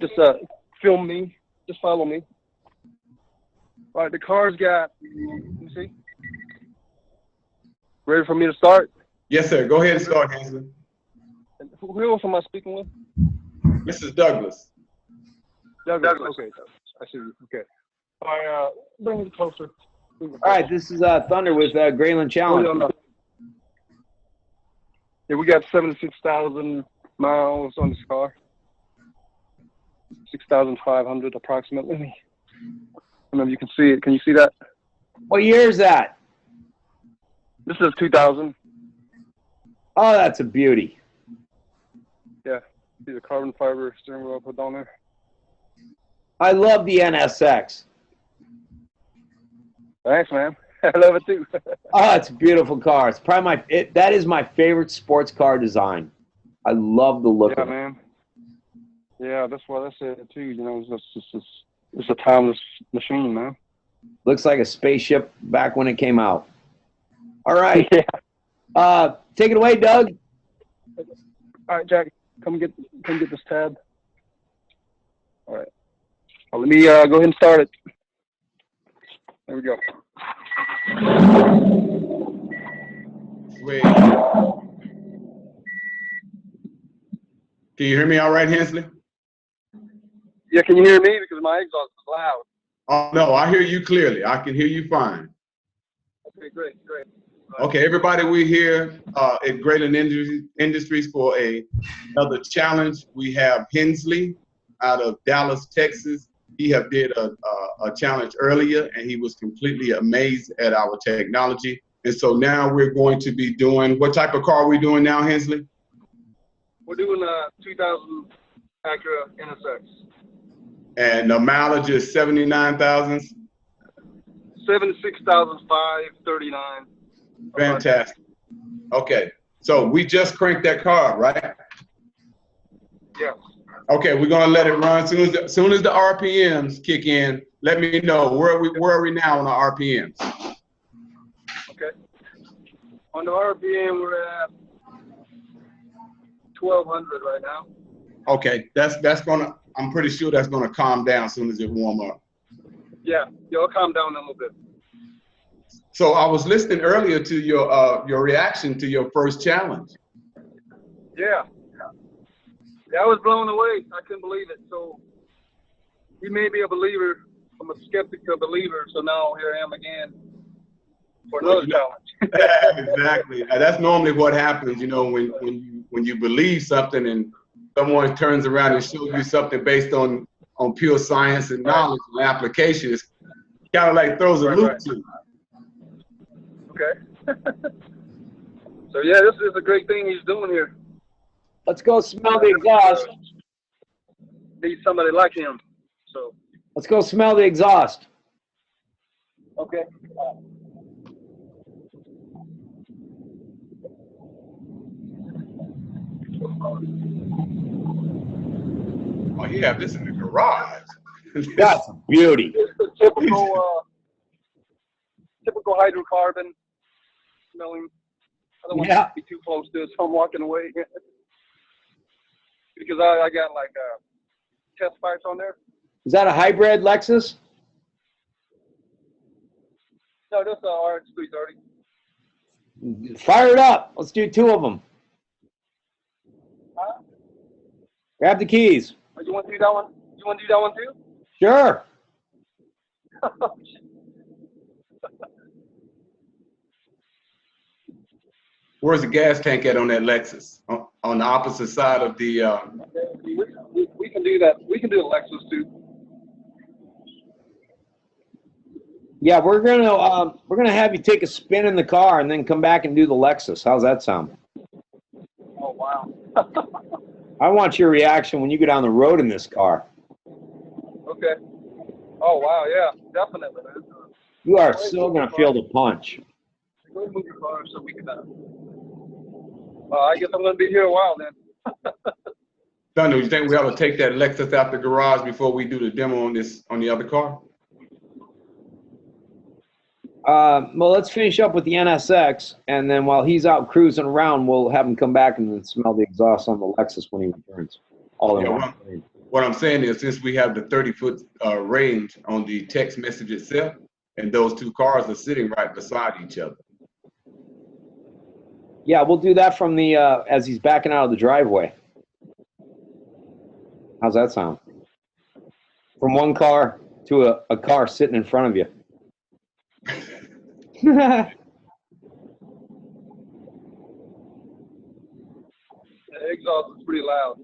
Just film me. Just follow me. All right, the car's got. Let me see. Ready for me to start? Yes, sir. Go ahead and start, Hensley. Who else am I speaking with? This is Douglas. Douglas. Okay, I see you. Okay. All right, bring it closer. All right, this is Thunder with Graylind Challenge. Yeah, we got 76,000 miles on this car. 6,500 approximately. I don't know if you can see it. Can you see that? What year is that? This is 2000. Oh, that's a beauty. Yeah, see the carbon fiber steering wheel put on there. I love the NSX. Thanks, man. I love it too. Oh, it's a beautiful car. It's probably that is my favorite sports car design. I love the look of it. Man. Yeah, that's what I said too. You know, it's a timeless machine, man. Looks like a spaceship back when it came out. All right. Yeah. Take it away, Doug. All right, Jack. Come get this tab. All right. Well, let me go ahead and start it. There we go. Wait. Can you hear me all right, Hensley? Yeah, can you hear me? Because my exhaust is loud. Oh, no, I hear you clearly. I can hear you fine. Okay, great. Okay, everybody, we're here at Graylind Industries for another challenge. We have Hensley out of Dallas, Texas. He have did a challenge earlier, and he was completely amazed at our technology. And so now we're going to be doing, what type of car are we doing now, Hensley? We're doing a 2000 Acura NSX. And the mileage is 79,000. 76,539. Fantastic. Okay, so we just cranked that car, right? Yes. Okay, we're gonna let it run. Soon as the RPMs kick in, let me know. Where are we now on the RPMs? Okay. On the RPM, we're at 1,200 right now. Okay, that's gonna. I'm pretty sure that's gonna calm down as soon as it warm up. Yeah, it'll calm down a little bit. So I was listening earlier to your reaction to your first challenge. Yeah, I was blown away. I couldn't believe it. So he made me a believer. I'm a skeptic to a believer. So now here I am again for another challenge. Exactly. That's normally what happens. You know, when you believe something and someone turns around and shows you something based on pure science and knowledge and application, it's kind of like throws a loop to you. Okay. So yeah, this is a great thing he's doing here. Let's go smell the exhaust. Need somebody like him. So let's go smell the exhaust. Okay. Oh, you have this in the garage. That's a beauty. It's the typical hydrocarbon smelling. I don't want to be too close to it, so I'm walking away. Because I got like test pipes on there. Is that a hybrid Lexus? No, that's a RX 330. Fire it up. Let's do two of them. Huh? Grab the keys. Oh, you want to do that one? You want to do that one too? Sure. Where's the gas tank at on that Lexus? On the opposite side of the. We can do that. We can do a Lexus too. Yeah, we're gonna have you take a spin in the car and then come back and do the Lexus. How's that sound? Oh wow. I want your reaction when you go down the road in this car. Okay. Oh wow, yeah, definitely, man. You are so gonna feel the punch. Go ahead and move your car so we can. I guess I'm gonna be here a while then. Thunder, you think we ought to take that Lexus out the garage before we do the demo on the other car? Well, let's finish up with the NSX, and then while he's out cruising around, we'll have him come back and then smell the exhaust on the Lexus when he returns. All in one. What I'm saying is, since we have the 30-foot range on the text message itself, and those two cars are sitting right beside each other. Yeah, we'll do that from the as he's backing out of the driveway. How's that sound? From one car to a car sitting in front of you. The exhaust is pretty loud.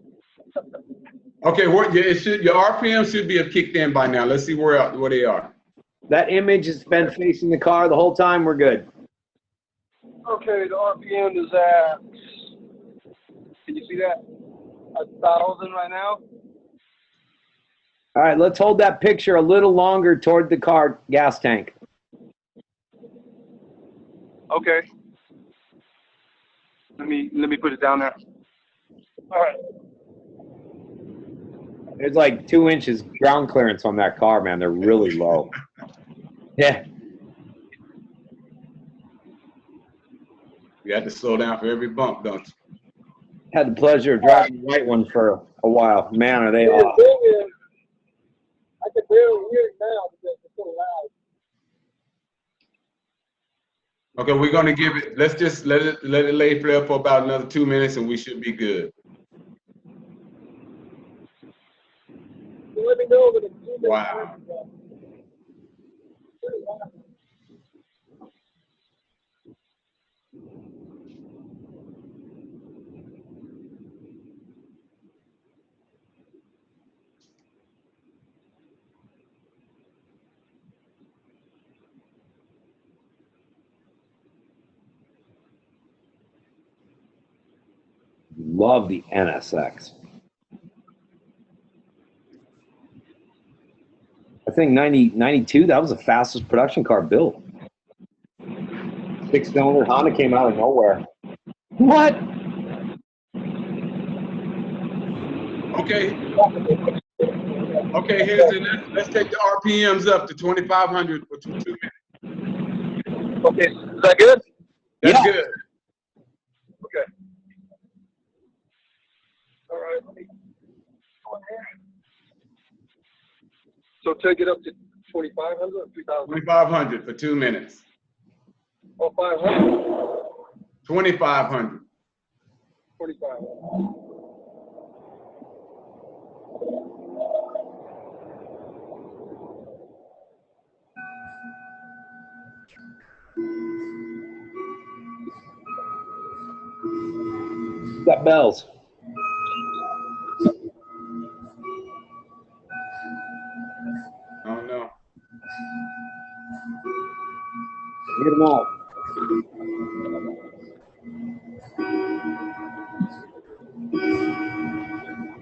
Okay, your RPM should be kicked in by now. Let's see where they are. That image has been facing the car the whole time. We're good. Okay, the RPM is at, can you see that? 1,000 right now. All right, let's hold that picture a little longer toward the car gas tank. Okay. Let me put it down there. All right. There's like 2 inches ground clearance on that car, man. They're really low. Yeah. You had to slow down for every bump, don't you? Had the pleasure of driving the white one for a while. Man, are they off. I can barely hear it now because it's so loud. Okay, we're gonna give it. Let's just let it lay flare for about another 2 minutes, and we should be good. So let me know when it's 2 minutes. Wow. Love the NSX. I think 92, that was the fastest production car built. 6-cylinder Honda came out of nowhere. What? Okay. Okay, here's it. Let's take the RPMs up to 2,500 for 2 minutes. Okay, is that good? That's Yeah. good. Okay. All right, let me go in here. So take it up to 2,500 or 3,000? 2,500 for 2 minutes. Or 500? 2,500. 25. Got bells. Oh no. Get them out.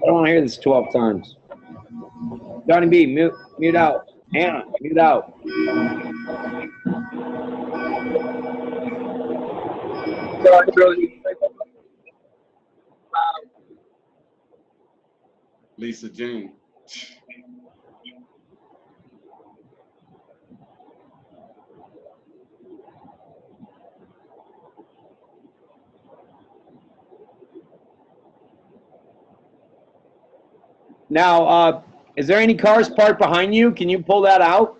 I don't want to hear this 12 times. Johnny B, mute out. Anna, mute out. So I can barely Lisa Jean. Now, is there any cars parked behind you? Can you pull that out?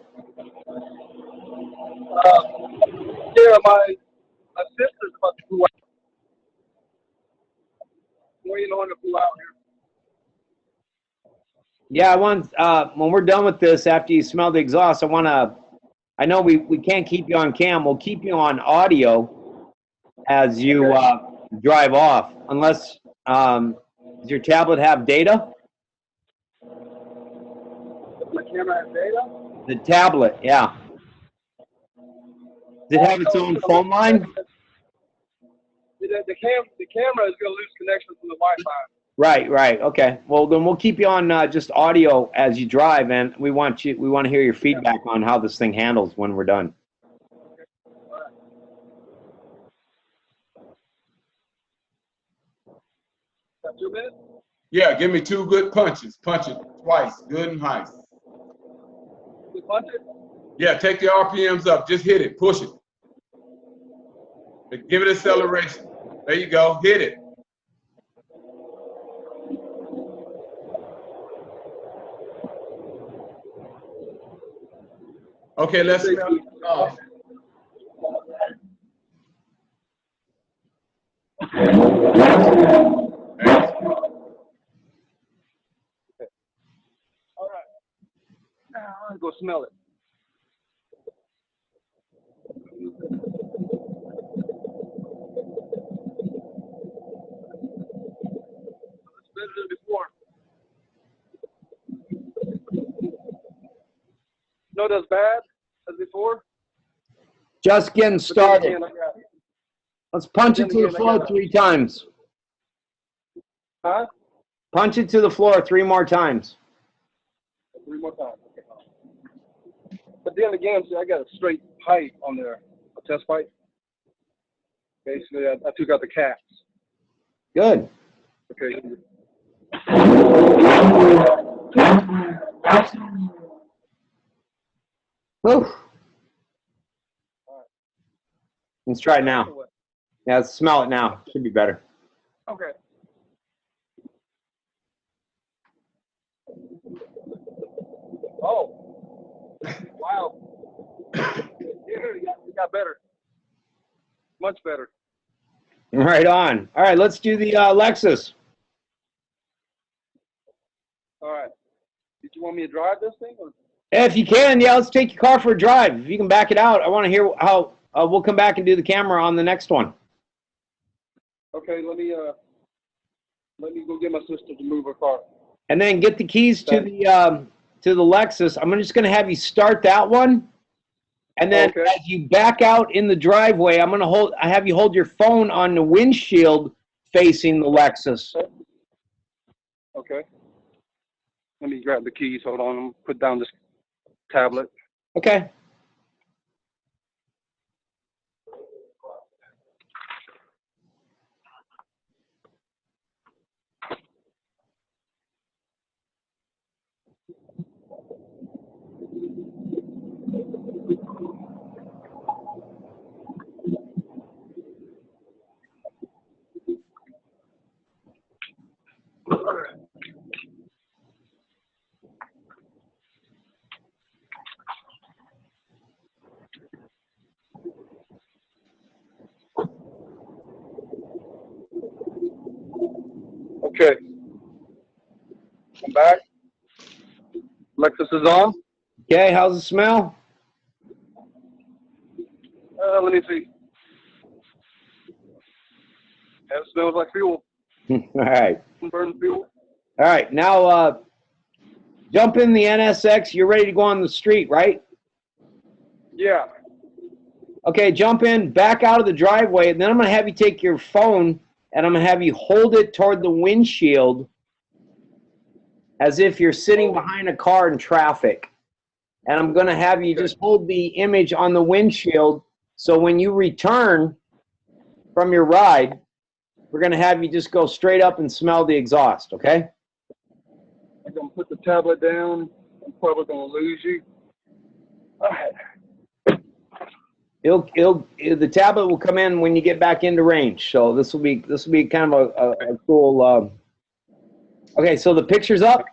yeah, my sister's about to pull out. Waiting on to pull out here. Yeah, I want, when we're done with this, after you smell the exhaust, I know we can't keep you on cam. We'll keep you on audio as you drive off, unless, does your tablet have data? My camera has data? The tablet, yeah. Does it have its own phone line? The camera is going to lose connection from the Wi-Fi. Right. Okay. Well, then we'll keep you on just audio as you drive, and we want to hear your feedback on how this thing handles when we're done. Got 2 minutes? Yeah, give me 2 good punches. Punch it twice, good and nice. We punch it? Yeah, take the RPMs up. Just hit it. Push it. Give it acceleration. There you go. Hit it. Okay, let's smell it. All right. Now, let's go smell it. It's better than before. Not as bad as before. Just getting But then started. again, I got, Let's punch it to the floor 3 times. huh? Punch it to the floor 3 more times. 3 more times. Okay. But then again, see, I got a straight pipe on there, a test pipe. Basically, I took out the caps. Good. Okay. Woo. Let's try it now. Yeah, let's smell it now. Should be better. Okay. Oh. Wow. Yeah, it got better. Much better. Right on. All right, let's do the Lexus. All right. Did you want me to drive this thing? Or? If you can, yeah, let's take your car for a drive. If you can back it out, I want to hear how we'll come back and do the camera on the next one. Okay, let me go get my sister to move her car. And then get the keys to the Lexus. I'm just going to have you start that one. And then Okay. as you back out in the driveway, I have you hold your phone on the windshield facing the Lexus. Okay. Let me grab the keys. Hold on. I'm put down this tablet. Okay. Okay. I'm back. Lexus is on. Okay, how's it smell? Let me see. That smells like fuel. All right. Burn fuel. All right, now jump in the NSX. You're ready to go on the street, right? Yeah. Okay, jump in, back out of the driveway, and then I'm going to have you take your phone, and I'm going to have you hold it toward the windshield as if you're sitting behind a car in traffic. And I'm going to have you just hold the image on the windshield, so when you return from your ride, we're going to have you just go straight up and smell the exhaust, okay? I'm going to put the tablet down. I'm probably going to lose you. All right. The tablet will come in when you get back into range. So this will be kind of a cool. Okay, so the picture's up.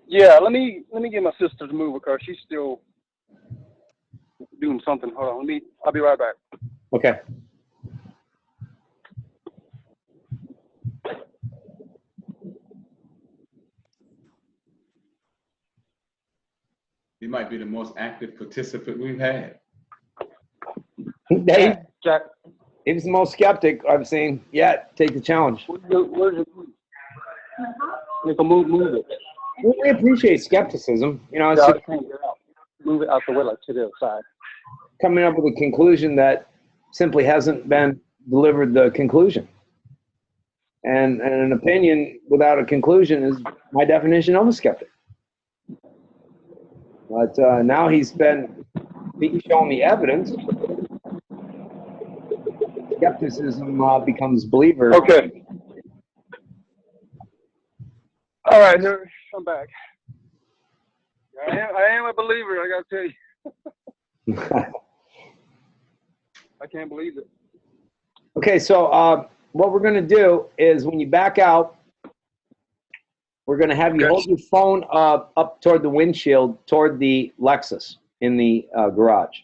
Yeah, let me get my sister to move her car. She's still doing something. Hold on, I'll be right back. Okay. He might be the most active participant we've had. Dave, Jack, he was the most skeptic I've seen yet. Take the challenge. where's it? You can move it. Well, we appreciate skepticism. You know, it's Yeah, just I can't get out. Move it out the way, like to the other side. coming up with a conclusion that simply hasn't been delivered the conclusion. And an opinion without a conclusion is my definition of a skeptic. But now he's showing me evidence. Skepticism becomes believer. Okay. All right, I'm back. I am a believer, I got to tell you. I can't believe it. Okay, so what we're going to do is when you back out, we're going to have you hold your phone up toward the windshield, toward the Lexus in the garage.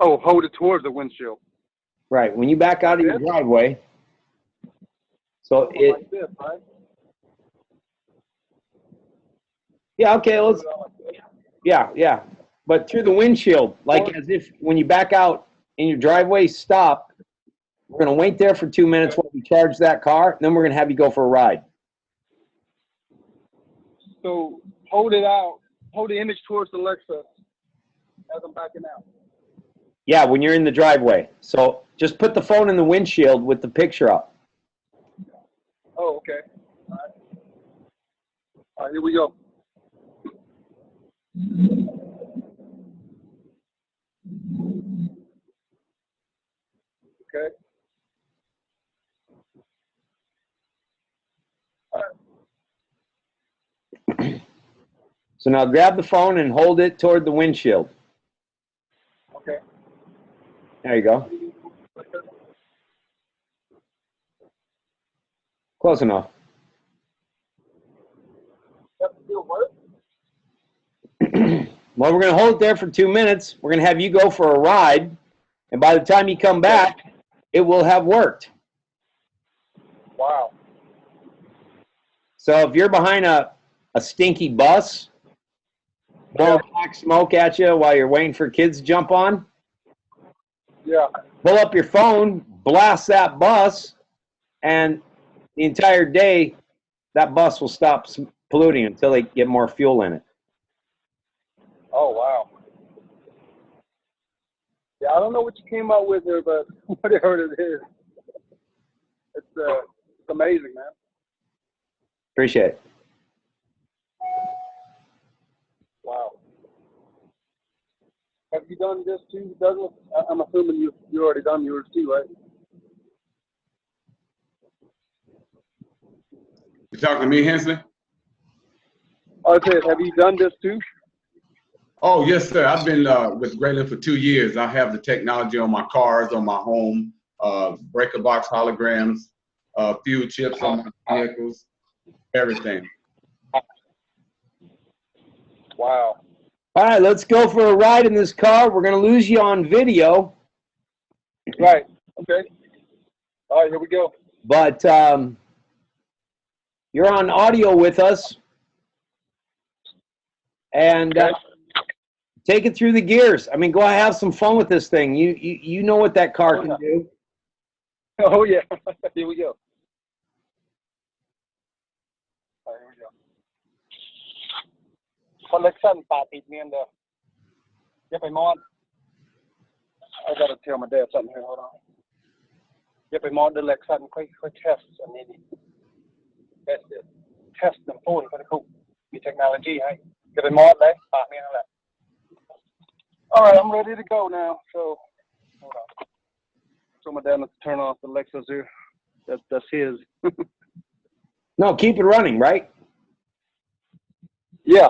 Oh, hold it towards the windshield. Right. When you back out of your driveway, so Like this, right? yeah, okay, yeah. But through the windshield, like as if when you back out in your driveway, stop. We're going to wait there for 2 minutes while we charge that car, and then we're going to have you go for a ride. So hold it out. Hold the image towards the Lexus as I'm backing out. Yeah, when you're in the driveway. So just put the phone in the windshield with the picture up. Oh, okay. All right, here we go. Okay. All right. So now grab the phone and hold it toward the windshield. Okay. There you go. Close enough. That still work? Well, we're going to hold it there for 2 minutes. We're going to have you go for a ride. And by the time you come back, it will have worked. Wow. So if you're behind a stinky bus, blowing black smoke at you while you're waiting for kids to jump on, Yeah. pull up your phone, blast that bus, and the entire day, that bus will stop polluting until they get more fuel in it. Oh, wow. Yeah, I don't know what you came up with here, but whatever it is, it's amazing, man. Appreciate it. Wow. Have you done this too, Douglas? I'm assuming you already done yours too, right? You talking to me, Hensley? I said, have you done this too? Oh, yes, sir. I've been with Graylind for 2 years. I have the technology on my cars, on my home, breaker box holograms, fuel chips on my vehicles, everything. Wow. All right, let's go for a ride in this car. We're going to lose you on video. Right. Okay. All right, here we go. But you're on audio with us. And take it through the gears. I mean, go have some fun with this thing. You know what that car can do. Oh, yeah. Here we go. All right, here we go. Collection party me and Yep, I'm on. I gotta tell my dad something here. Hold on. Yep, I'm on the Lexus. Quick test. I need it. That's it. Test the phone for the cool. The technology, hey. Yep, I'm on there. Party me and that. All right, I'm ready to go now. So, hold on. So my dad has to turn off the Lexus here. That's his. No, keep it running, right? Yeah.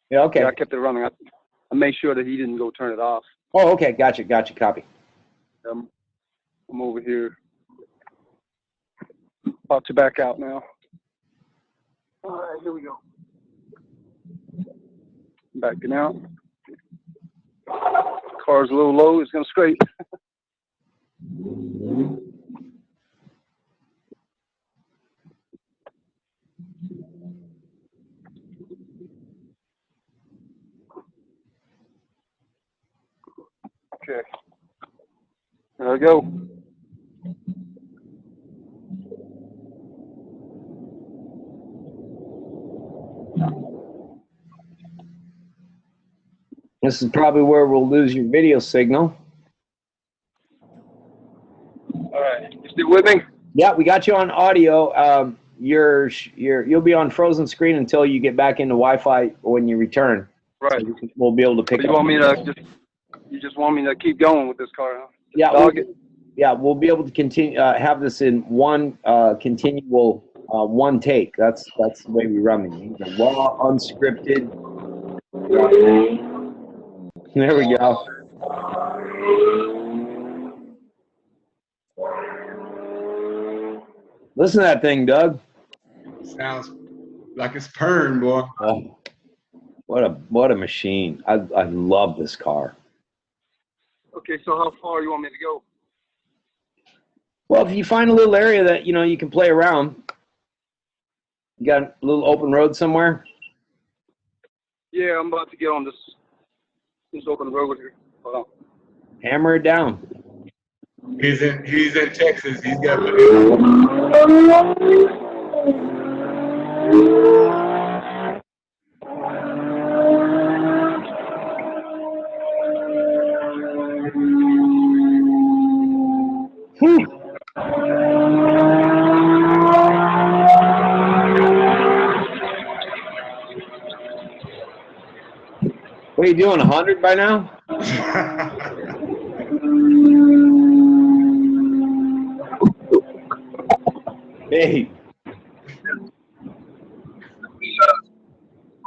Yeah, okay. Yeah, I kept it running. I made sure that he didn't go turn it off. Oh, okay. Gotcha. Copy. I'm over here. About to back out now. All right, here we go. Backing out. Car's a little low. It's going to scrape. Okay. There we go. This is probably where we'll lose your video signal. All right. You still with me? Yeah, we got you on audio. You'll be on frozen screen until you get back into Wi-Fi when you return. Right. So we'll be able to pick You up. want me to you just want me to keep going with this car, huh? Yeah, Dog it? yeah, we'll be able to continue have this in one continual one take. That's the way we run these. Raw, unscripted. There we go. Listen to that thing, Doug. Sounds like it's purring, boy. Oh, what a machine. I love this car. Okay, so how far you want me to go? Well, if you find a little area that, you can play around, you got a little open road somewhere? Yeah, I'm about to get on this open road here. Hold on. Hammer it down. He's in Texas. He's got. Whew. What are you doing, 100 by now? Hey.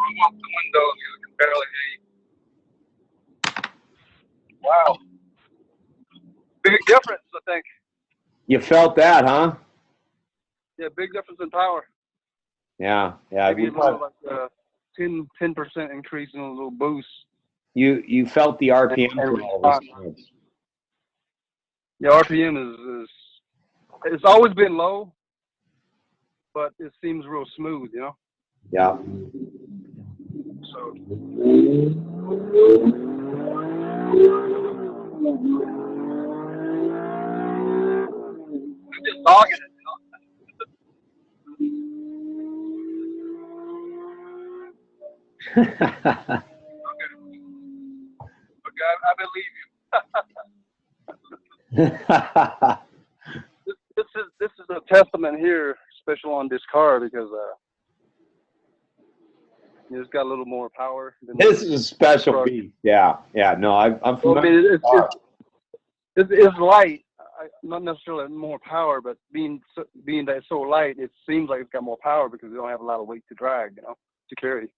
I'm off the window. You can barely hear you. Wow. Big difference, I think. You felt that, huh? Yeah, big difference in power. Yeah. Maybe about like 10% increase in a little boost. You felt the RPM And through all these cars. Yeah, RPM is it's always been low, but it seems real smooth, Yeah. So. I'm just dogging it, Okay, I believe you. This is a testament here, special on this car, because it's got a little more power. This is a special beast. Yeah. No, I'm familiar. It's light. Not necessarily more power, but being that it's so light, it seems like it's got more power because we don't have a lot of weight to drag, to carry.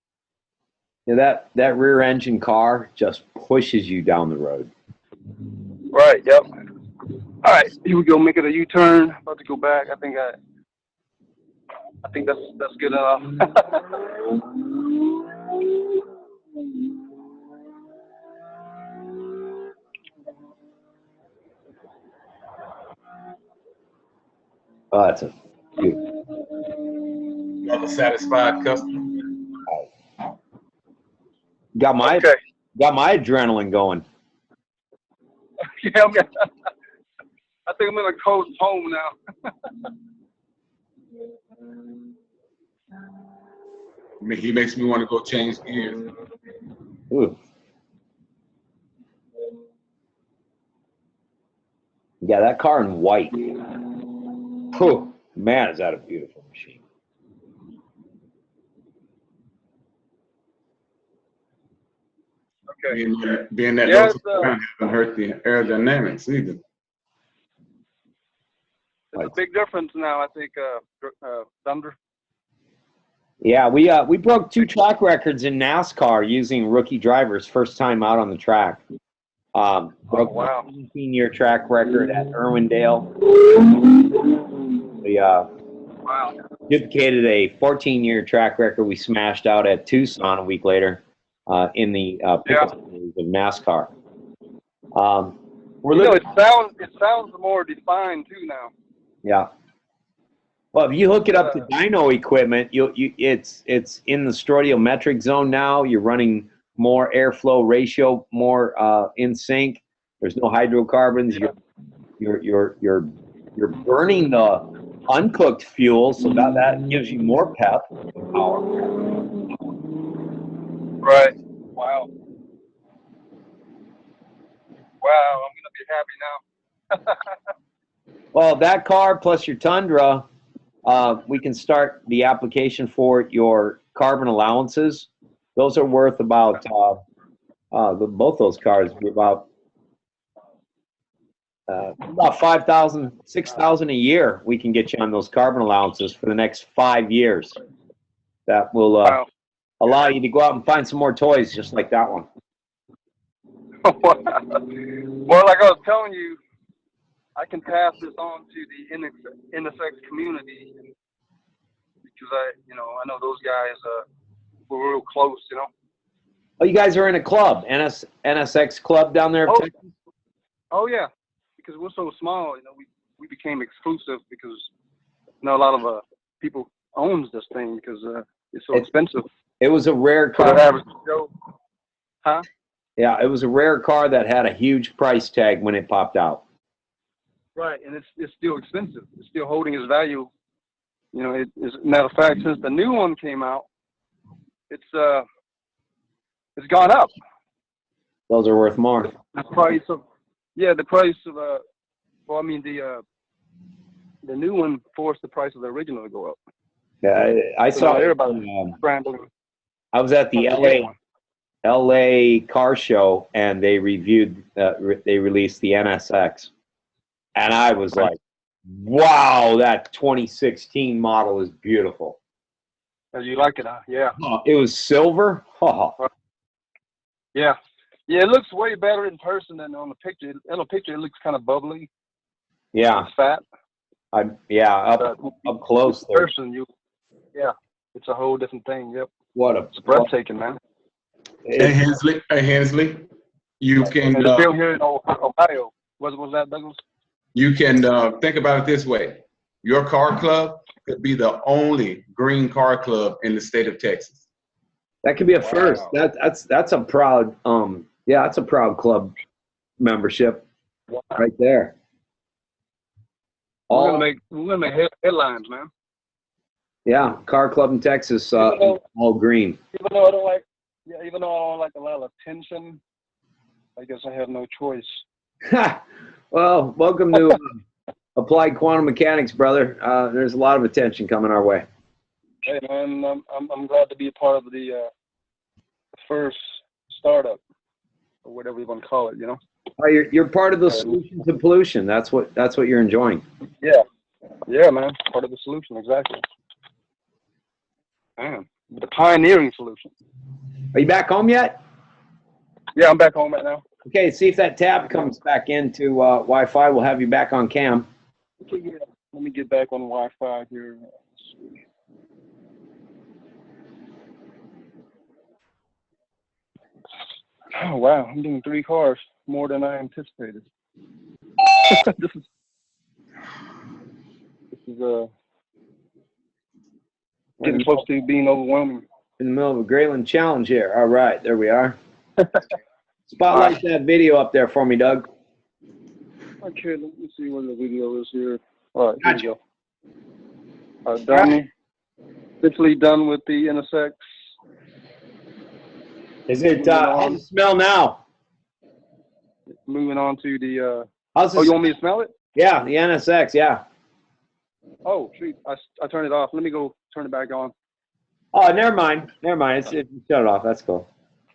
Yeah, that rear engine car just pushes you down the road. Right. Yep. All right. Here we go. Make it a U-turn. About to go back. I think that's good enough. Oh, that's a beautiful. Another satisfied customer. Got my adrenaline going. Yeah, I think I'm gonna coast home now. He makes me want to go change gears. Ooh. Yeah, that car in white. Whew. Man, is that a beautiful machine. Okay. Being that low to the ground hasn't hurt the aerodynamics either. It's a big difference now, I think, Thunder. Yeah, we broke 2 track records in NASCAR using rookie drivers, first time out on the track. Broke a 17-year track record at Irwindale. We duplicated a 14-year track record we smashed out at Tucson a week later in the pickup series of NASCAR. It sounds more defined too now. Yeah. Well, if you hook it up to dyno equipment, it's in the stoichiometric zone now. You're running more airflow ratio, more in sync. There's no hydrocarbons. You're burning the uncooked fuel, so that gives you more pep and power. Right. Wow. Wow, I'm gonna be happy now. Well, that car plus your Tundra, we can start the application for your carbon allowances. Those are worth about both those cars about 5,000, 6,000 a year. We can get you on those carbon allowances for the next 5 years. That will allow you to go out and find some more toys just like that one. Well, like I was telling you, I can pass this on to the NSX community because I know those guys were real close, Oh, you guys are in a club, NSX club down there. Oh, oh yeah, because we're so small, we became exclusive because a lot of people owns this thing because it's so expensive. It was a rare For the car. average Joe. Huh? Yeah, it was a rare car that had a huge price tag when it popped out. Right, and it's still expensive. It's still holding its value. As a matter of fact, since the new one came out, it's gone up. Those are worth more. The price of the new one forced the price of the original to go up. Yeah, I saw everybody scrambling. I was at the LA car show, and they released the NSX, and I was like, wow, that 2016 model is beautiful. You like it, huh? Yeah. Oh, it was silver. Oh. Yeah. Yeah, it looks way better in person than on the picture. In the picture, it looks kind of bubbly. Yeah. It's fat. Up close there. Person, it's a whole different thing. Yep. It's breathtaking, man. Hey Hensley, you can. And it's built here in Ohio. Was that, Douglas? You can think about it this way: your car club could be the only green car club in the state of Texas. That could be a first. That's a proud that's a proud club membership right there. We're gonna make headlines, man. Yeah, car club in Texas, all green. Even though I don't like a lot of attention, I guess I have no choice. Well, welcome to Applied Quantum Mechanics, brother. There's a lot of attention coming our way. Hey, man, I'm glad to be a part of the first startup, or whatever you want to call it. Oh, you're part of the solution to pollution. That's what you're enjoying. Yeah, man, part of the solution, exactly. Man, the pioneering solution. Are you back home yet? Yeah, I'm back home right now. Okay, see if that tab comes back into Wi-Fi. We'll have you back on cam. Okay, yeah. Let me get back on Wi-Fi here. Oh, wow, I'm doing 3 cars, more than I anticipated. This is getting close to being overwhelming. In the middle of a Graylind challenge here. All right, there we are. Spotlight that video up there for me, Doug. Okay, let me see where the video is here. All right, here we go. Done. Officially done with the NSX. Is it, how's it smell now? Moving on to the, how's you want me to smell it? Yeah, the NSX, yeah. Oh, shoot, I turned it off. Let me go turn it back on. Oh, never mind. Shut it off. That's cool.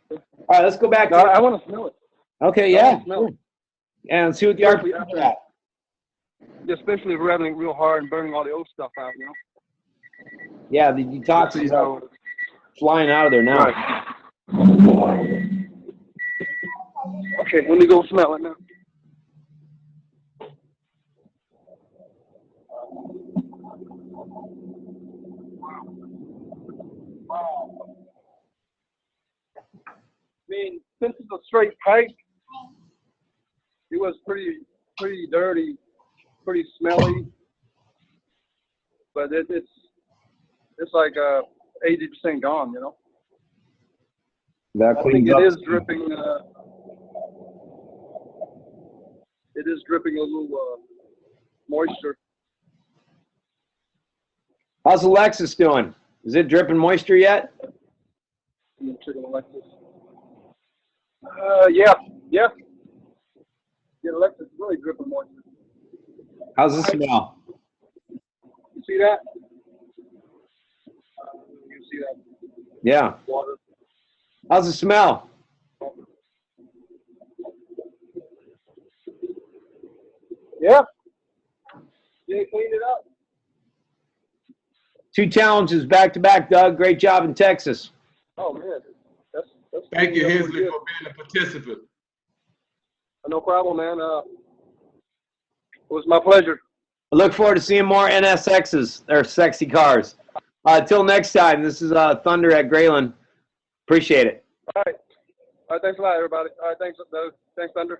All right, let's go back. I want to smell it. Okay, yeah. Sure. And see what the RPMs are at. Especially if we're having real hard and burning all the old stuff out, Yeah, the detoxins are flying out of there now. Right. Okay, let me go smell it now. Wow. I mean, since it's a straight pipe, it was pretty dirty, pretty smelly, but it's like 80% gone, That I think it is dripping. It is dripping a little moisture. How's the Lexus doing? Is it dripping moisture yet? I'm gonna check on Lexus. Yeah. Yeah, Lexus is really dripping moisture. How's it smell? You see that? You see that? Yeah. Water. How's it smell? Yeah. You cleaned it up. 2 challenges back to back, Doug. Great job in Texas. Oh man, that's Thank you, Hensley, for being a participant. No problem, man. It was my pleasure. I look forward to seeing more NSXs. They're sexy cars. Till next time, this is Thunder at Graylind. Appreciate it. All right. All right. Thanks a lot, everybody. All right. Thanks, Thunder.